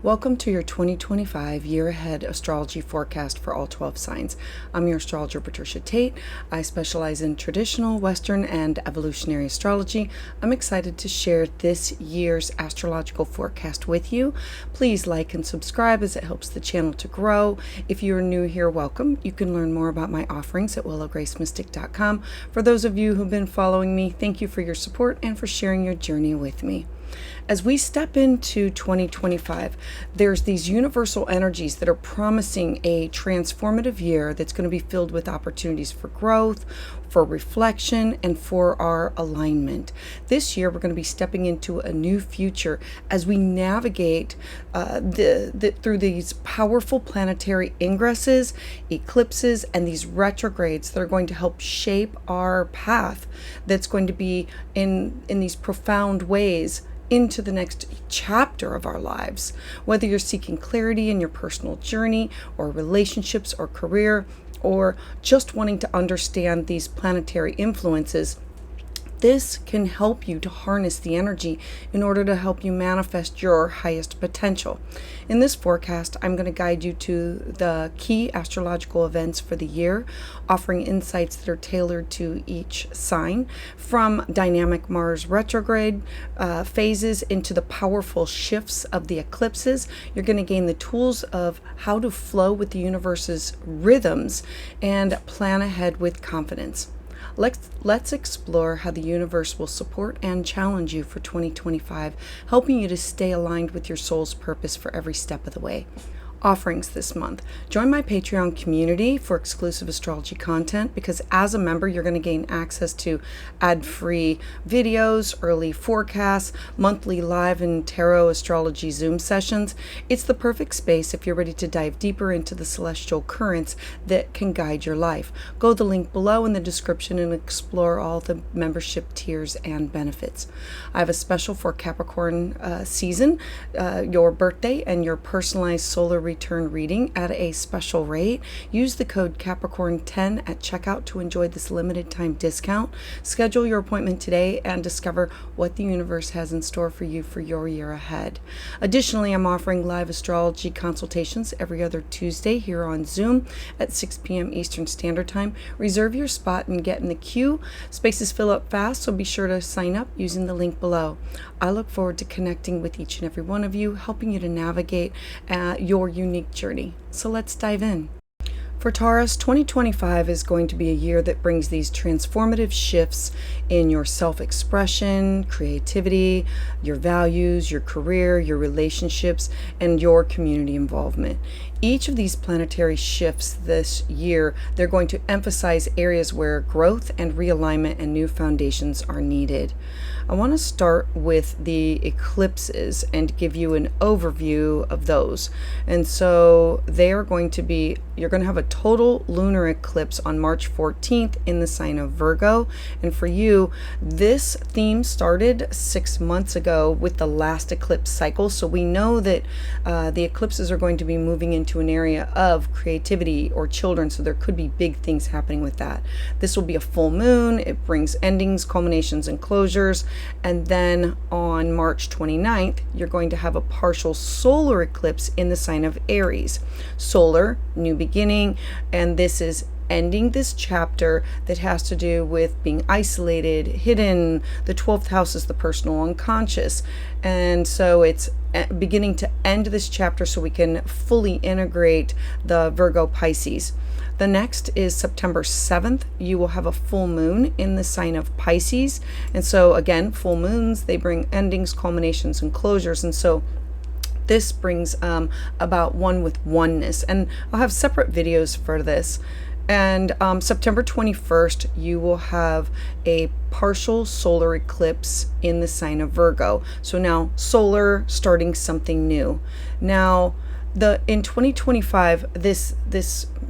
Welcome to your 2025 Year Ahead Astrology Forecast for all 12 signs. I'm your astrologer, Patricia Tate. I specialize in traditional, Western, and evolutionary astrology. I'm excited to share this year's astrological forecast with you. Please like and subscribe as it helps the channel to grow. If you're new here, welcome. You can learn more about my offerings at willowgracemystic.com. For those of you who've been following me, thank you for your support and for sharing your journey with me. As we step into 2025, there's these universal energies that are promising a transformative year that's going to be filled with opportunities for growth, for reflection, and for our alignment. This year, we're going to be stepping into a new future as we navigate through these powerful planetary ingresses, eclipses, and these retrogrades that are going to help shape our path that's going to be in these profound ways into the next chapter of our lives. Whether you're seeking clarity in your personal journey or relationships or career, or just wanting to understand these planetary influences, this can help you to harness the energy in order to help you manifest your highest potential. In this forecast, I'm going to guide you to the key astrological events for the year, offering insights that are tailored to each sign, from dynamic Mars retrograde phases into the powerful shifts of the eclipses. You're going to gain the tools of how to flow with the universe's rhythms and plan ahead with confidence. Let's explore how the universe will support and challenge you for 2025, helping you to stay aligned with your soul's purpose for every step of the way. Offerings this month. Join my Patreon community for exclusive astrology content, because as a member, you're going to gain access to ad-free videos, early forecasts, monthly live and tarot astrology Zoom sessions. It's the perfect space if you're ready to dive deeper into the celestial currents that can guide your life. Go to the link below in the description and explore all the membership tiers and benefits. I have a special for Capricorn season, your birthday and your personalized solar return reading at a special rate. Use the code Capricorn10 at checkout to enjoy this limited time discount. Schedule your appointment today and discover what the universe has in store for you for your year ahead. Additionally, I'm offering live astrology consultations every other Tuesday here on Zoom at 6 p.m. Eastern Standard Time. Reserve your spot and get in the queue. Spaces fill up fast, so be sure to sign up using the link below. I look forward to connecting with each and every one of you, helping you to navigate your unique journey. So let's dive in. For Taurus, 2025 is going to be a year that brings these transformative shifts in your self-expression, creativity, your values, your career, your relationships, and your community involvement. Each of these planetary shifts this year, they're going to emphasize areas where growth and realignment and new foundations are needed. I want to start with the eclipses and give you an overview of those. And so they are going to be, you're going to have a total lunar eclipse on March 14th in the sign of Virgo. And for you, this theme started 6 months ago with the last eclipse cycle. So we know that the eclipses are going to be moving into an area of creativity or children. So there could be big things happening with that. This will be a full moon. It brings endings, culminations, and closures. And then on March 29th, you're going to have a partial solar eclipse in the sign of Aries. Solar, new beginning, and this is ending this chapter that has to do with being isolated, hidden. The 12th house is the personal unconscious. And so it's beginning to end this chapter so we can fully integrate the Virgo Pisces. The next is September 7th. You will have a full moon in the sign of Pisces. And so again, full moons, they bring endings, culminations, and closures. And so this brings about one with oneness. And I'll have separate videos for this. And September 21st, you will have a partial solar eclipse in the sign of Virgo. So now solar, starting something new. Now, in 2025, this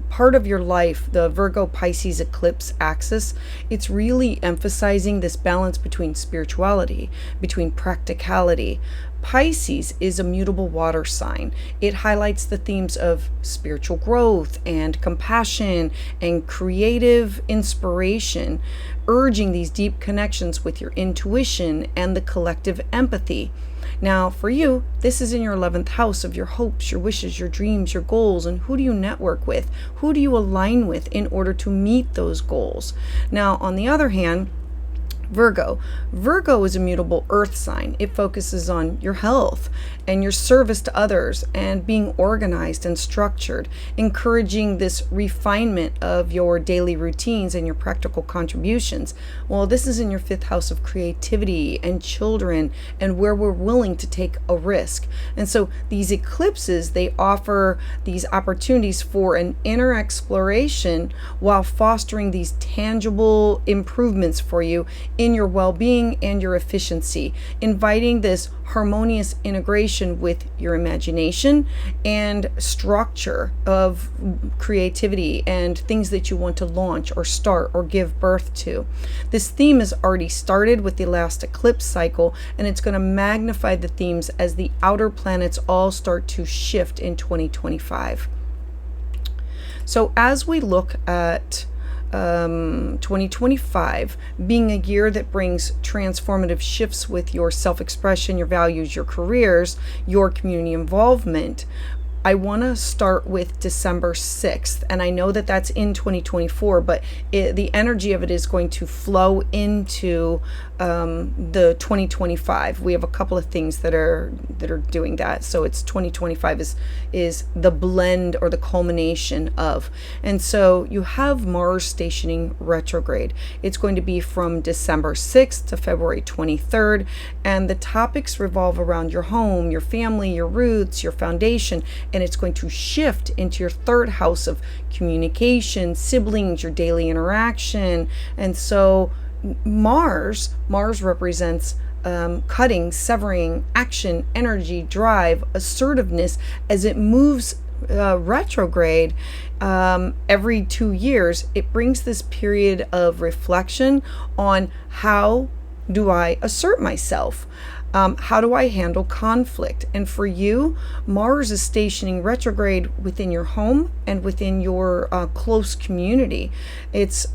part of your life, the Virgo Pisces eclipse axis, it's really emphasizing this balance between spirituality, between practicality. Pisces is a mutable water sign. It highlights the themes of spiritual growth and compassion and creative inspiration, urging these deep connections with your intuition and the collective empathy. Now, for you, this is in your 11th house of your hopes, your wishes, your dreams, your goals, and who do you network with? Who do you align with in order to meet those goals? Now, on the other hand, Virgo. Virgo is a mutable earth sign. It focuses on your health and your service to others and being organized and structured, encouraging this refinement of your daily routines and your practical contributions. Well, this is in your 5th house of creativity and children and where we're willing to take a risk. And so these eclipses, they offer these opportunities for an inner exploration while fostering these tangible improvements for you in your well-being and your efficiency, inviting this harmonious integration with your imagination and structure of creativity and things that you want to launch or start or give birth to. This theme has already started with the last eclipse cycle, and it's going to magnify the themes as the outer planets all start to shift in 2025. So as we look at 2025 being a year that brings transformative shifts with your self-expression, your values, your careers, your community involvement, I want to start with December 6th. And I know that that's in 2024, but the energy of it is going to flow into the 2025. We have a couple of things that are doing that. So it's 2025 is the blend or the culmination of. And so you have Mars stationing retrograde. It's going to be from December 6th to February 23rd. And the topics revolve around your home, your family, your roots, your foundation. And it's going to shift into your 3rd house of communication, siblings, your daily interaction. And so Mars represents cutting, severing, action, energy, drive, assertiveness as it moves retrograde every 2 years. It brings this period of reflection on how do I assert myself? How do I handle conflict? And for you, Mars is stationing retrograde within your home and within your close community. It's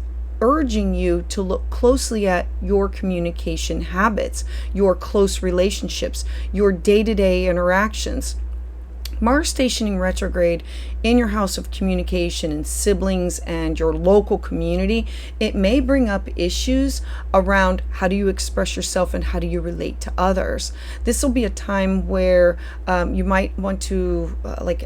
urging you to look closely at your communication habits, your close relationships, your day-to-day interactions. Mars stationing retrograde in your house of communication and siblings and your local community, it may bring up issues around how do you express yourself and how do you relate to others. This will be a time where you might want to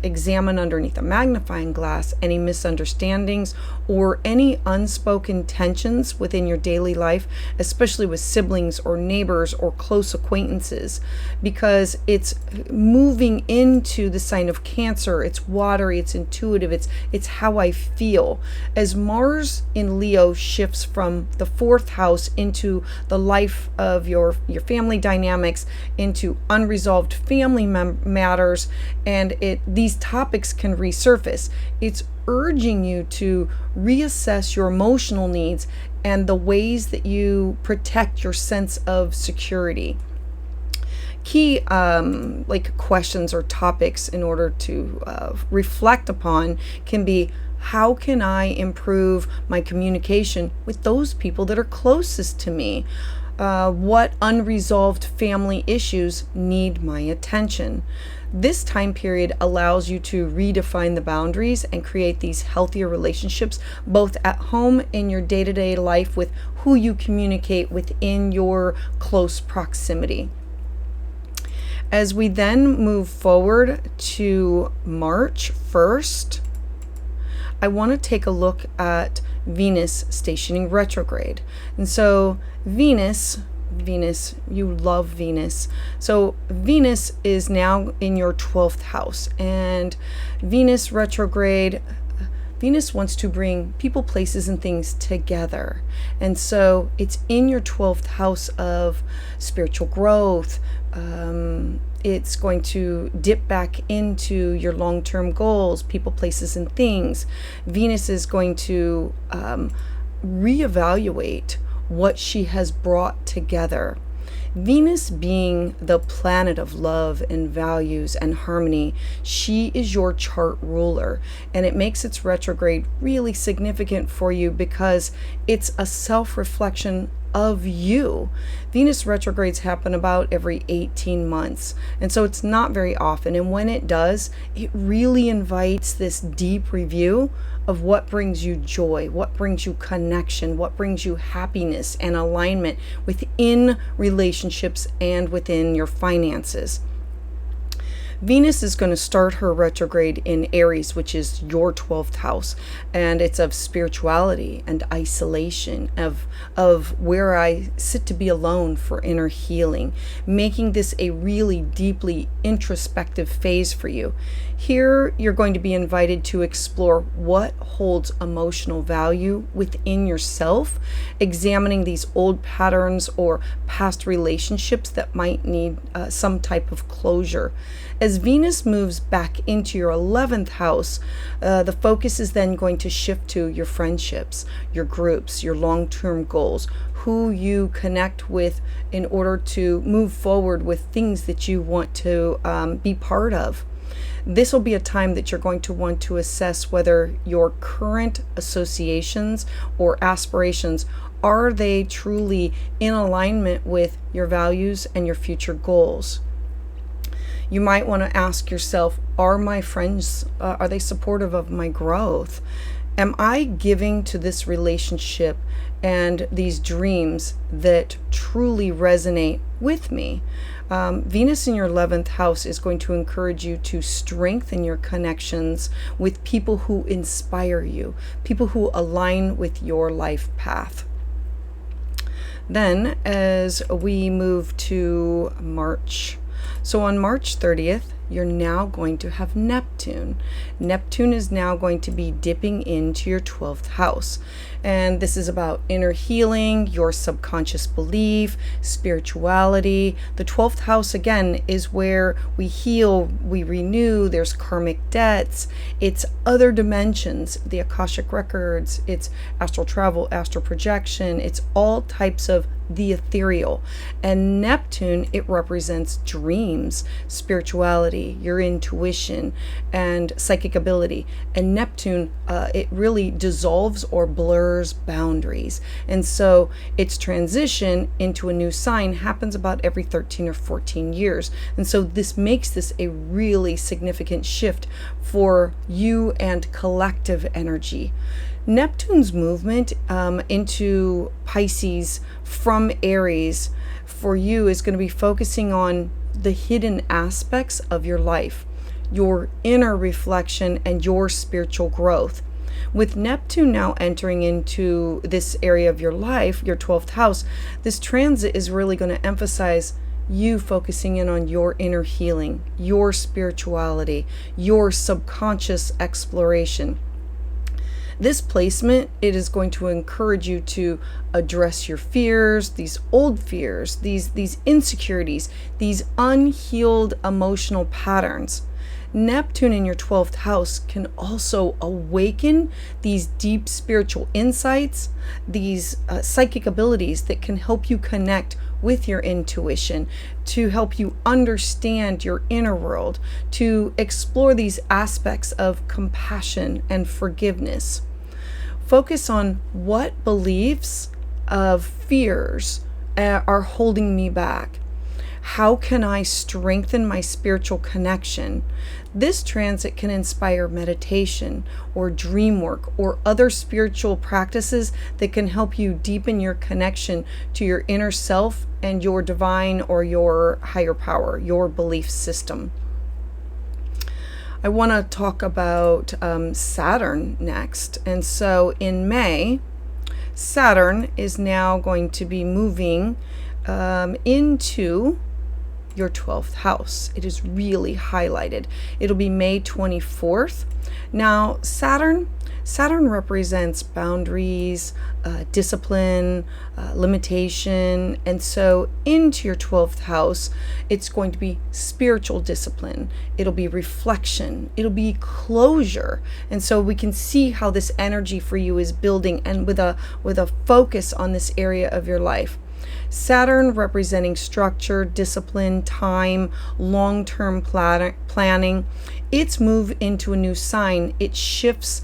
examine underneath a magnifying glass any misunderstandings or any unspoken tensions within your daily life, especially with siblings or neighbors or close acquaintances, because it's moving into the sign of Cancer. It's watery, it's intuitive, it's how I feel. As Mars in Leo shifts from the 4th house into the life of your family dynamics, into unresolved family matters, and these topics can resurface. It's urging you to reassess your emotional needs and the ways that you protect your sense of security. Key questions or topics in order to reflect upon can be, how can I improve my communication with those people that are closest to me? What unresolved family issues need my attention? This time period allows you to redefine the boundaries and create these healthier relationships, both at home in your day-to-day life with who you communicate within your close proximity. As we then move forward to March 1st, I want to take a look at Venus stationing retrograde. And so Venus, you love Venus. So Venus is now in your 12th house, and Venus retrograde, Venus wants to bring people, places, and things together. And so it's in your 12th house of spiritual growth. It's going to dip back into your long-term goals, people, places, and things. Venus is going to reevaluate what she has brought together. Venus being the planet of love and values and harmony, she is your chart ruler, and it makes its retrograde really significant for you because it's a self-reflection of you. Venus retrogrades happen about every 18 months, and so it's not very often. And when it does, it really invites this deep review of what brings you joy, what brings you connection, what brings you happiness and alignment within relationships and within your finances. Venus is going to start her retrograde in Aries, which is your 12th house, and it's of spirituality and isolation, of where I sit to be alone for inner healing, making this a really deeply introspective phase for you. Here, you're going to be invited to explore what holds emotional value within yourself, examining these old patterns or past relationships that might need some type of closure. As Venus moves back into your 11th house, the focus is then going to shift to your friendships, your groups, your long-term goals, who you connect with in order to move forward with things that you want to be part of. This will be a time that you're going to want to assess whether your current associations or aspirations are they truly in alignment with your values and your future goals. You might want to ask yourself, are my friends, are they supportive of my growth? Am I giving to this relationship and these dreams that truly resonate with me? Venus in your 11th house is going to encourage you to strengthen your connections with people who inspire you, people who align with your life path. Then, as we move to March, so on March 30th, you're now going to have Neptune. Neptune is now going to be dipping into your 12th house. And this is about inner healing, your subconscious belief, spirituality. The 12th house, again, is where we heal, we renew, there's karmic debts. It's other dimensions, the Akashic records, it's astral travel, astral projection. It's all types of the ethereal. And Neptune, it represents dreams, spirituality, your intuition, and psychic ability. And Neptune, it really dissolves or blurs boundaries. And so its transition into a new sign happens about every 13 or 14 years. And so this makes this a really significant shift for you and collective energy. Neptune's movement into Pisces from Aries for you is going to be focusing on the hidden aspects of your life, your inner reflection, and your spiritual growth. With Neptune now entering into this area of your life, your 12th house, this transit is really going to emphasize you focusing in on your inner healing, your spirituality, your subconscious exploration. This placement, it is going to encourage you to address your fears, these old fears, these insecurities, these unhealed emotional patterns. Neptune in your 12th house can also awaken these deep spiritual insights, these psychic abilities that can help you connect with your intuition, to help you understand your inner world, to explore these aspects of compassion and forgiveness. Focus on what beliefs of fears are holding me back. How can I strengthen my spiritual connection? This transit can inspire meditation or dream work or other spiritual practices that can help you deepen your connection to your inner self and your divine or your higher power, your belief system. I want to talk about Saturn next. And so in May, Saturn is now going to be moving into your 12th house. It is really highlighted. It'll be May 24th. Now, Saturn represents boundaries, discipline, limitation. And so into your 12th house, it's going to be spiritual discipline. It'll be reflection. It'll be closure. And so we can see how this energy for you is building, and with a focus on this area of your life. Saturn representing structure, discipline, time, long-term planning. Its move into a new sign, it shifts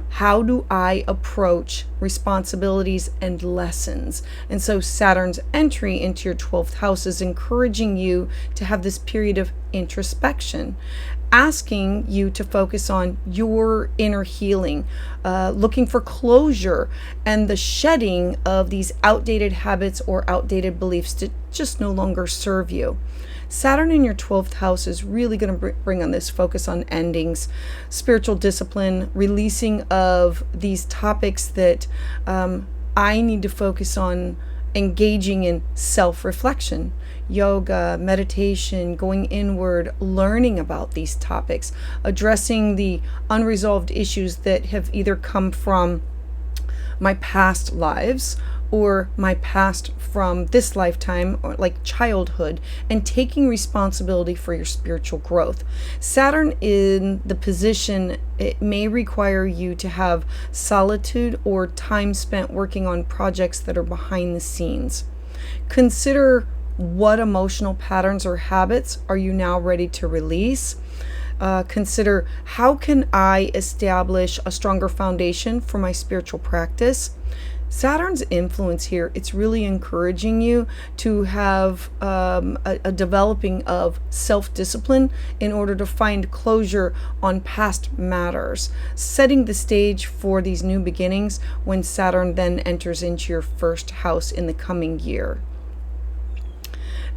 How do I approach responsibilities and lessons? And so Saturn's entry into your 12th house is encouraging you to have this period of introspection, asking you to focus on your inner healing, looking for closure and the shedding of these outdated habits or outdated beliefs that just no longer serve you. Saturn in your 12th house is really going to bring on this focus on endings, spiritual discipline, releasing of these topics that I need to focus on, engaging in self-reflection, yoga, meditation, going inward, learning about these topics, addressing the unresolved issues that have either come from my past lives or my past from this lifetime, or like childhood, and taking responsibility for your spiritual growth. Saturn in the position, it may require you to have solitude or time spent working on projects that are behind the scenes. Consider what emotional patterns or habits are you now ready to release. Consider, how can I establish a stronger foundation for my spiritual practice? Saturn's influence here, it's really encouraging you to have a developing of self-discipline in order to find closure on past matters, setting the stage for these new beginnings when Saturn then enters into your first house in the coming year.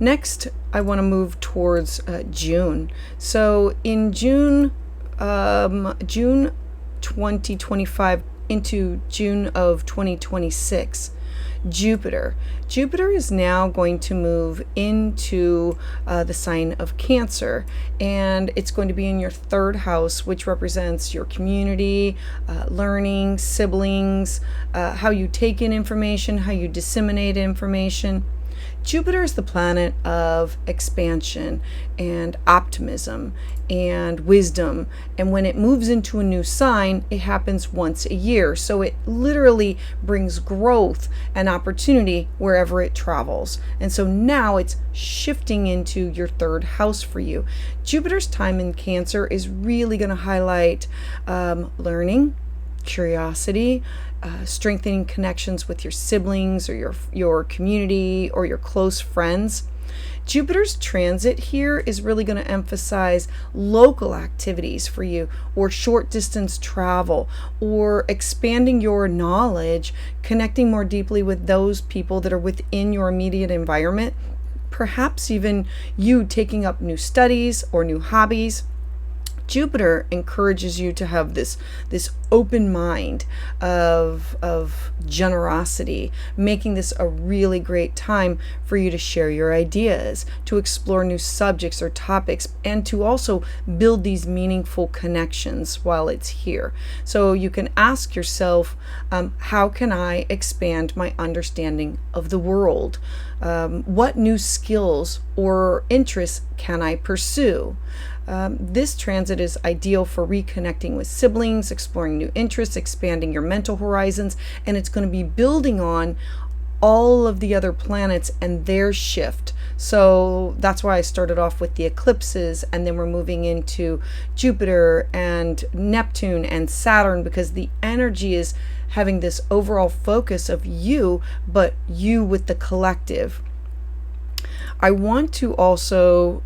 Next, I want to move towards June. So in June 2025 into June of 2026, Jupiter is now going to move into the sign of Cancer, and it's going to be in your third house, which represents your community, learning, siblings, how you take in information, how you disseminate information. Jupiter is the planet of expansion and optimism and wisdom. And when it moves into a new sign, it happens once a year. So it literally brings growth and opportunity wherever it travels. And so now it's shifting into your third house for you. Jupiter's time in Cancer is really going to highlight learning, curiosity, strengthening connections with your siblings or your community or your close friends. Jupiter's transit here is really going to emphasize local activities for you, or short distance travel, or expanding your knowledge, connecting more deeply with those people that are within your immediate environment, perhaps even you taking up new studies or new hobbies. Jupiter encourages you to have this open mind of generosity, making this a really great time for you to share your ideas, to explore new subjects or topics, and to also build these meaningful connections while it's here. So you can ask yourself, how can I expand my understanding of the world? What new skills or interests can I pursue? This transit is ideal for reconnecting with siblings, exploring new interests, expanding your mental horizons, and it's going to be building on all of the other planets and their shift. So that's why I started off with the eclipses, and then we're moving into Jupiter and Neptune and Saturn, because the energy is having this overall focus of you, but you with the collective. I want to also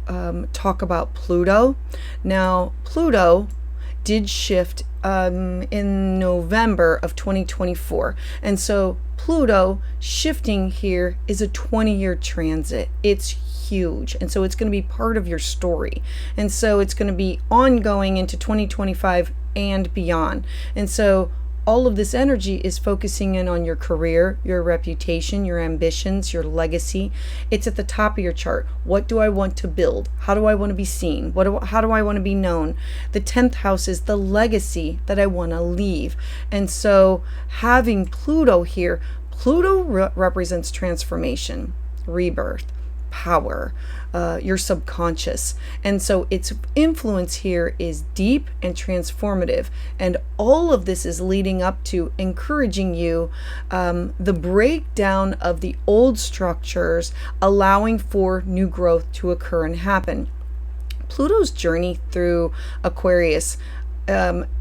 talk about Pluto. Now, Pluto did shift in November of 2024. And so Pluto shifting here is a 20-year transit. It's huge. And so it's going to be part of your story. And so it's going to be ongoing into 2025 and beyond. And so all of this energy is focusing in on your career, your reputation, your ambitions, your legacy. It's at the top of your chart. What do I want to build? How do I want to be seen? How do I want to be known? The 10th house is the legacy that I want to leave. And so having Pluto here, Pluto represents transformation, rebirth, power, your subconscious. And so its influence here is deep and transformative. And all of this is leading up to encouraging you the breakdown of the old structures, allowing for new growth to occur and happen. Pluto's journey through Aquarius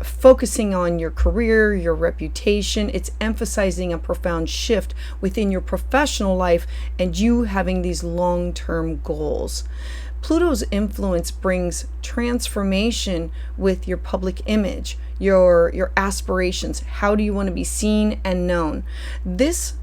focusing on your career, your reputation. It's emphasizing a profound shift within your professional life and you having these long-term goals. Pluto's influence brings transformation with your public image, your aspirations. How do you want to be seen and known? This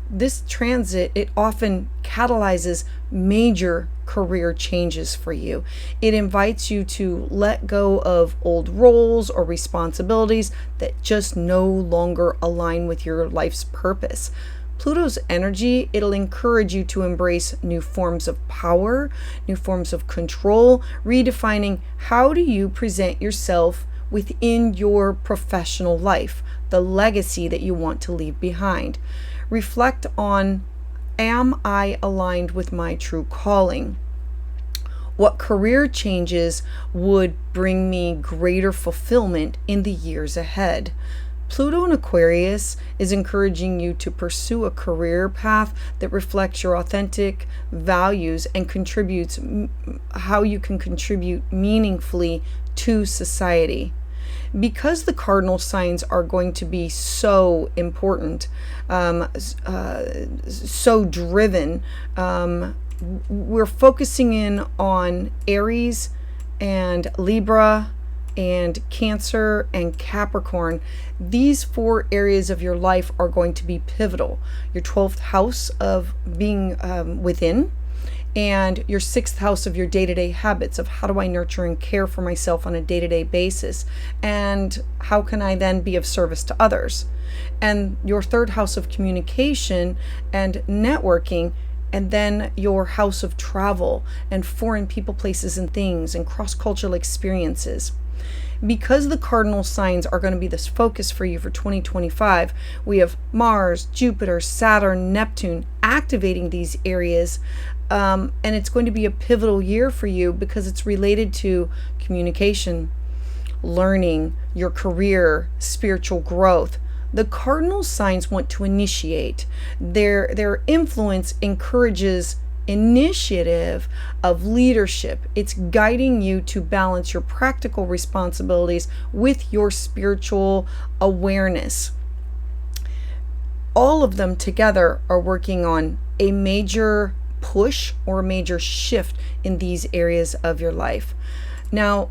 transit, it often catalyzes major career changes for you. It invites you to let go of old roles or responsibilities that just no longer align with your life's purpose. Pluto's energy, it'll encourage you to embrace new forms of power, new forms of control, redefining how do you present yourself within your professional life, the legacy that you want to leave behind. Reflect on, am I aligned with my true calling? What career changes would bring me greater fulfillment in the years ahead? Pluto in Aquarius is encouraging you to pursue a career path that reflects your authentic values and contributes how you can contribute meaningfully to society. Because the cardinal signs are going to be so important, so driven, we're focusing in on Aries and Libra and Cancer and Capricorn. These 4 areas of your life are going to be pivotal. Your 12th house of being within, and your 6th house of your day-to-day habits of how do I nurture and care for myself on a day-to-day basis, and how can I then be of service to others. And your 3rd house of communication and networking, and then your house of travel and foreign people, places, and things, and cross-cultural experiences. Because the cardinal signs are going to be this focus for you for 2025, we have Mars, Jupiter, Saturn, Neptune activating these areas. And it's going to be a pivotal year for you because it's related to communication, learning, your career, spiritual growth. The cardinal signs want to initiate. Their influence encourages initiative of leadership. It's guiding you to balance your practical responsibilities with your spiritual awareness. All of them together are working on a major push or a major shift in these areas of your life. Now,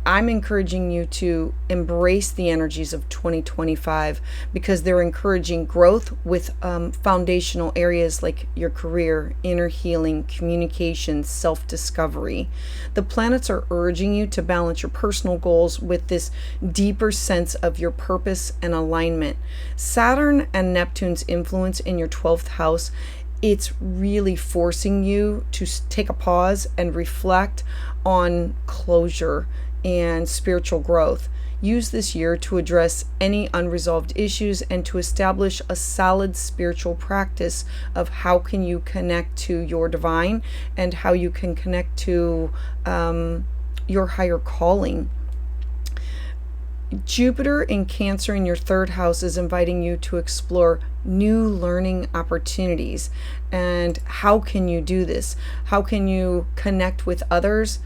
I'm encouraging you to embrace the energies of 2025 because they're encouraging growth with foundational areas like your career, inner healing, communication, self-discovery. The planets are urging you to balance your personal goals with this deeper sense of your purpose and alignment. Saturn and Neptune's influence in your 12th house, it's really forcing you to take a pause and reflect on closure and spiritual growth. Use this year to address any unresolved issues and to establish a solid spiritual practice of how can you connect to your divine and how you can connect to your higher calling. Jupiter in Cancer in your 3rd house is inviting you to explore new learning opportunities. And how can you do this? How can you connect with others?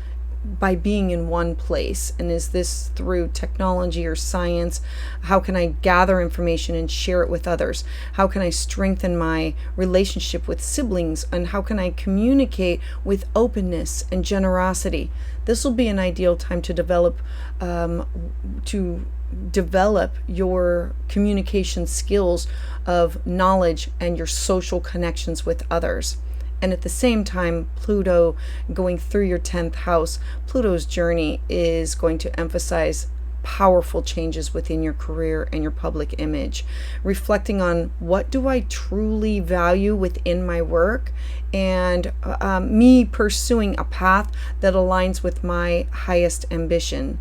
By being in one place. And is this through technology or science? How can I gather information and share it with others? How can I strengthen my relationship with siblings? And how can I communicate with openness and generosity? This will be an ideal time to develop your communication skills of knowledge and your social connections with others. And at the same time, Pluto going through your 10th house, Pluto's journey is going to emphasize powerful changes within your career and your public image, reflecting on what do I truly value within my work, and me pursuing a path that aligns with my highest ambition.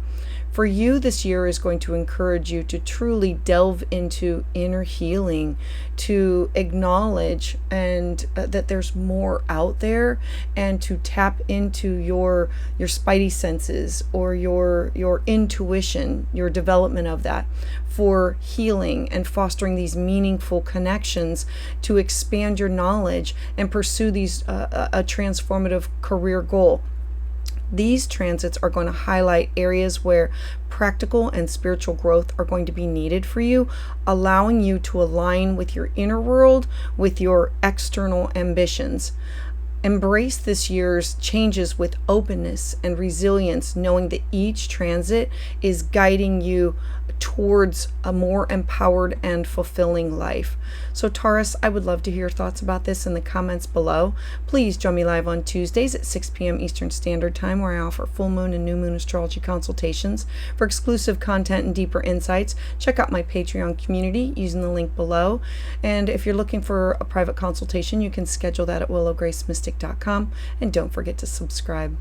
For you, this year is going to encourage you to truly delve into inner healing, to acknowledge and that there's more out there, and to tap into your spidey senses or your intuition, your development of that, for healing and fostering these meaningful connections to expand your knowledge and pursue these a transformative career goal. These transits are going to highlight areas where practical and spiritual growth are going to be needed for you, allowing you to align with your inner world, with your external ambitions. Embrace this year's changes with openness and resilience, knowing that each transit is guiding you towards a more empowered and fulfilling life. So Taurus, I would love to hear your thoughts about this in the comments below. Please join me live on Tuesdays at 6 p.m. Eastern Standard Time, where I offer full moon and new moon astrology consultations. For exclusive content and deeper insights, check out my Patreon community using the link below. And if you're looking for a private consultation, you can schedule that at willowgracemystic.com. And don't forget to subscribe.